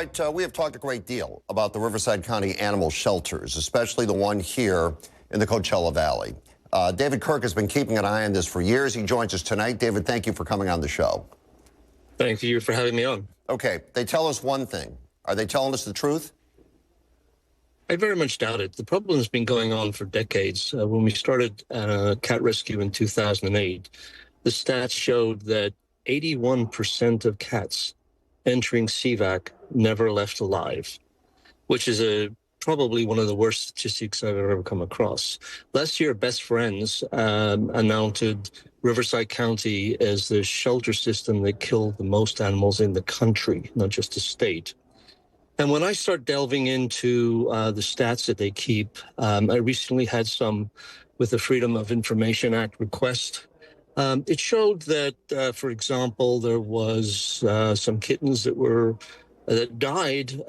right, we have talked a great deal about the Riverside County animal shelters, especially the one here in the Coachella Valley. David Kirk has been keeping an eye on this for years. He joins us tonight. David, thank you for coming on the show. Thank you for having me on. Okay, they tell us one thing. Are they telling us the truth? I very much doubt it. The problem has been going on for decades. When we started cat rescue in 2008, the stats showed that 81% of cats entering CVAC never left alive, which is probably one of the worst statistics I've ever come across. Last year, Best Friends announced Riverside County as the shelter system that killed the most animals in the country, not just the state. And when I start delving into the stats that they keep, I recently had some with the Freedom of Information Act request. It showed that, for example, there was some kittens that died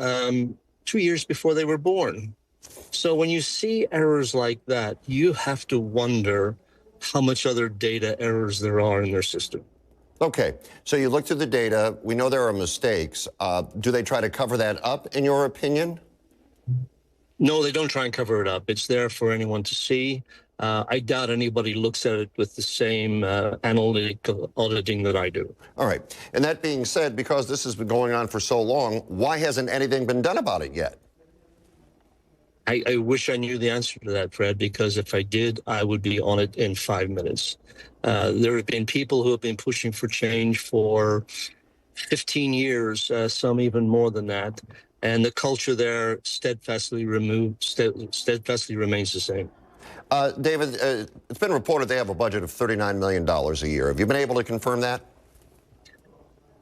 2 years before they were born. So when you see errors like that, you have to wonder how much other data errors there are in their system. Okay, so you look through the data. We know there are mistakes. Do they try to cover that up, in your opinion? No, they don't try and cover it up. It's there for anyone to see. I doubt anybody looks at it with the same analytical auditing that I do. All right. And that being said, because this has been going on for so long, why hasn't anything been done about it yet? I wish I knew the answer to that, Fred, because if I did, I would be on it in 5 minutes. There have been people who have been pushing for change for 15 years, some even more than that. And the culture there steadfastly remains the same. David, it's been reported they have a budget of $39 million a year. Have you been able to confirm that?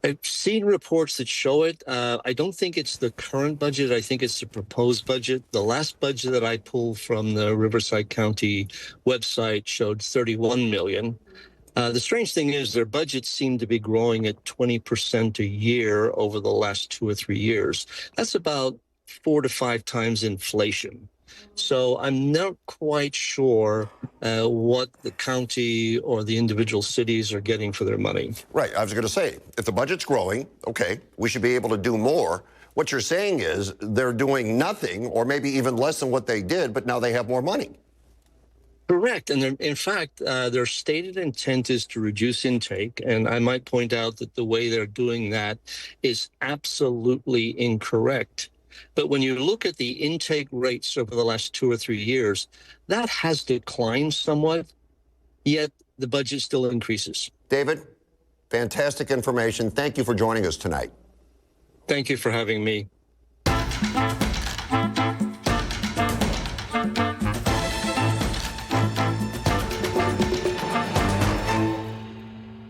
I've seen reports that show it. I don't think it's the current budget. I think it's the proposed budget. The last budget that I pulled from the Riverside County website showed $31 million. The strange thing is their budgets seem to be growing at 20% a year over the last 2 or 3 years. That's about 4 to 5 times inflation. So I'm not quite sure what the county or the individual cities are getting for their money. Right. I was going to say, if the budget's growing, okay, we should be able to do more. What you're saying is they're doing nothing or maybe even less than what they did, but now they have more money. Correct. And in fact, their stated intent is to reduce intake. And I might point out that the way they're doing that is absolutely incorrect. But when you look at the intake rates over the last 2 or 3 years, that has declined somewhat, yet the budget still increases. David, fantastic information. Thank you for joining us tonight. Thank you for having me.